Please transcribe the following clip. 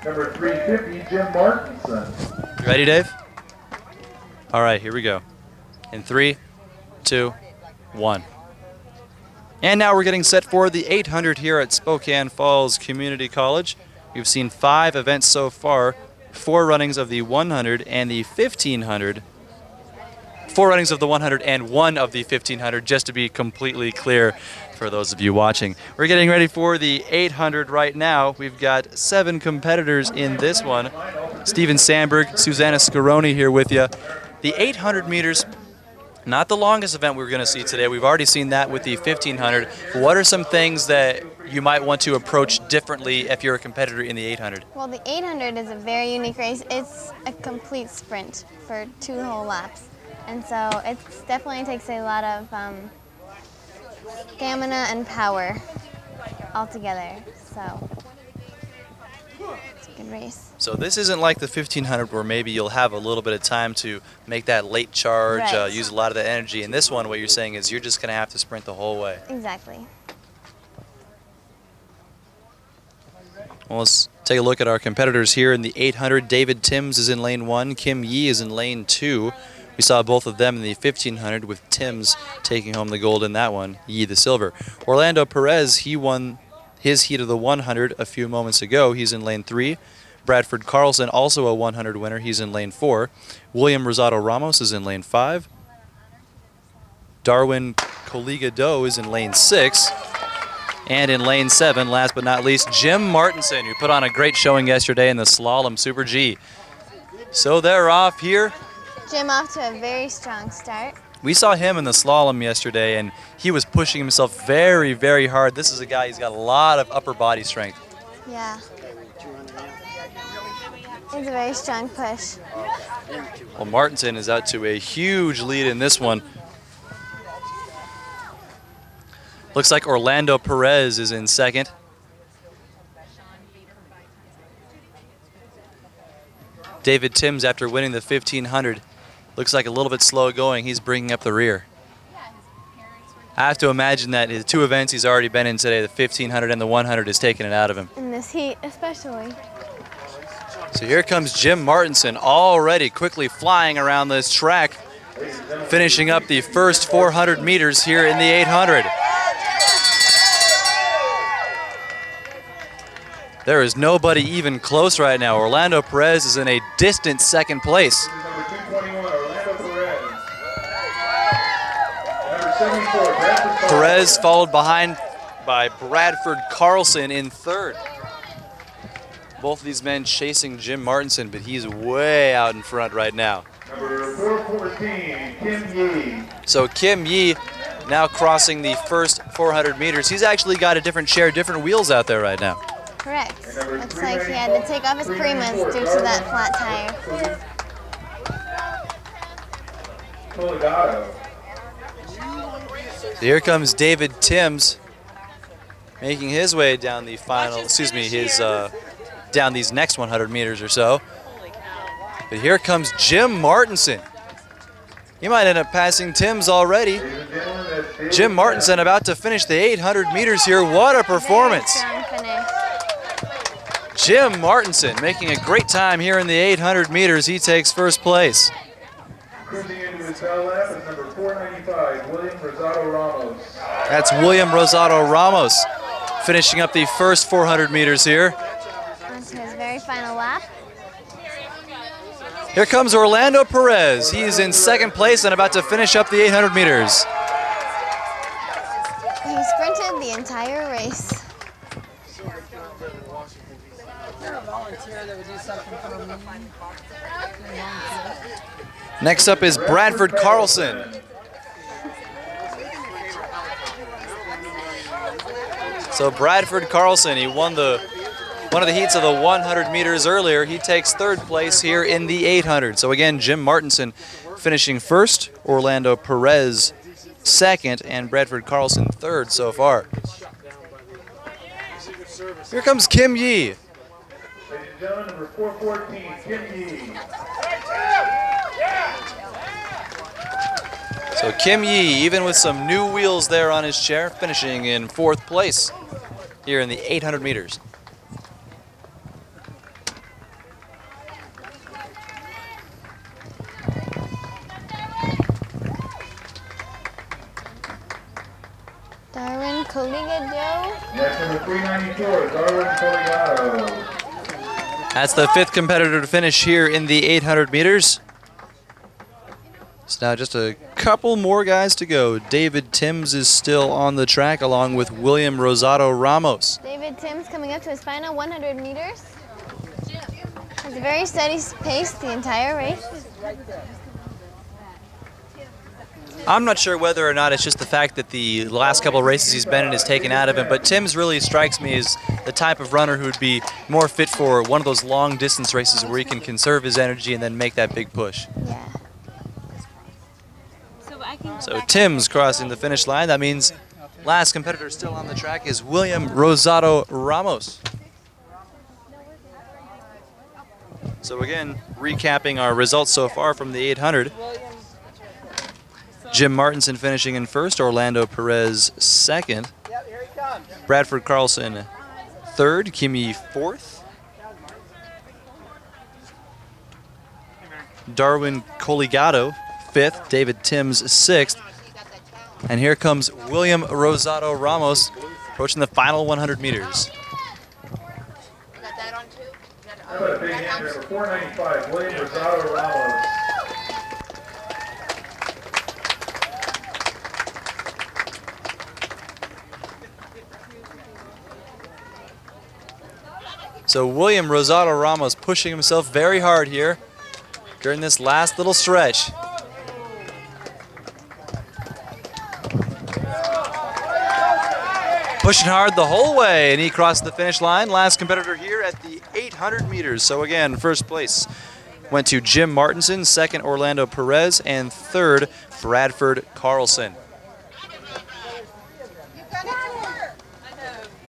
Number 350, Jim Martinson. You ready, Dave? All right, here we go. In 3, 2, 1. And now we're getting set for the 800 here at Spokane Falls Community College. We've seen 5 events so far, 4 runnings of the 100 and the 1500. 4 runnings of the 100 and 1 of the 1500, just to be completely clear for those of you watching. We're getting ready for the 800 right now. We've got 7 competitors in this one. Steven Sandberg, Susanna Scaroni here with you. The 800 meters, not the longest event we're going to see today. We've already seen that with the 1500. What are some things that you might want to approach differently if you're a competitor in the 800? Well, the 800 is a very unique race. It's a complete sprint for 2 whole laps. And so it definitely takes a lot of stamina and power all together. So it's a good race. So this isn't like the 1500 where maybe you'll have a little bit of time to make that late charge, Right. Use a lot of the energy. In this one, what you're saying is you're just going to have to sprint the whole way. Exactly. Well, let's take a look at our competitors here in the 800. David Timms is in lane 1. Kim Yee is in lane 2. We saw both of them in the 1500 with Timms taking home the gold in that one, Yee the silver. Orlando Perez, he won his heat of the 100 a few moments ago. He's in lane 3. Bradford Carlson, also a 100 winner. He's in lane 4. William Rosado Ramos is in lane 5. Darwin Coliga-Doe is in lane 6. And in lane 7, last but not least, Jim Martinson, who put on a great showing yesterday in the Slalom Super G. So they're off here. Jim off to a very strong start. We saw him in the slalom yesterday, and he was pushing himself very, very hard. This is a guy, he's got a lot of upper body strength. Yeah. It's a very strong push. Well, Martinson is out to a huge lead in this one. Looks like Orlando Perez is in second. David Timms, after winning the 1500, looks like a little bit slow going. He's bringing up the rear. I have to imagine that the 2 events he's already been in today, the 1500 and the 100, is taking it out of him. In this heat, especially. So here comes Jim Martinson, already quickly flying around this track, finishing up the first 400 meters here in the 800. There is nobody even close right now. Orlando Perez is in a distant second place. Perez followed behind by Bradford Carlson in third. Both of these men chasing Jim Martinson, but he's way out in front right now. Number 414, Kim Yee. So Kim Yee now crossing the first 400 meters. He's actually got a different chair, different wheels out there right now. Correct. Looks like he had to take off his Primas due to that flat tire. So here comes David Timms making his way down the final, down these next 100 meters or so. But here comes Jim Martinson. He might end up passing Timms already. Jim Martinson about to finish the 800 meters here. What a performance. Very strong finish. Jim Martinson making a great time here in the 800 meters. He takes first place. Cruising into his tail lap is number 495, William Rosado Ramos. That's William Rosado Ramos finishing up the first 400 meters here. On to his very final lap. Here comes Orlando Perez. He's in second place and about to finish up the 800 meters. He sprinted the entire race. Next up is Bradford Carlson. So Bradford Carlson, he won one of the heats of the 100 meters earlier. He takes third place here in the 800. So again, Jim Martinson finishing first, Orlando Perez second, and Bradford Carlson third so far. Here comes Kim Yee. Ladies and gentlemen, number 414, Kim Yee. So Kim Yee, even with some new wheels there on his chair, finishing in fourth place here in the 800 meters. Colliga Next, number 394, Darwin Colligato. That's the 5th competitor to finish here in the 800 meters. So now just a couple more guys to go. David Timms is still on the track along with William Rosado Ramos. David Timms coming up to his final 100 meters. Has a very steady pace the entire race. I'm not sure whether or not it's just the fact that the last couple of races he's been in is taken out of him, but Timms really strikes me as the type of runner who would be more fit for one of those long distance races where he can conserve his energy and then make that big push. Yeah. So Timms crossing the finish line. That means last competitor still on the track is William Rosado Ramos. So again, recapping our results so far from the 800. Jim Martinson finishing in 1st, Orlando Perez 2nd, Bradford Carlson 3rd, Kimi 4th, Darwin Colligato 5th, David Timms 6th, and here comes William Rosado Ramos approaching the final 100 meters. How about a big hand, number 495, William Rosado Ramos. So William Rosado Ramos pushing himself very hard here during this last little stretch. Pushing hard the whole way, and he crossed the finish line. Last competitor here at the 800 meters. So again, 1st place went to Jim Martinson, 2nd Orlando Perez, and 3rd Bradford Carlson.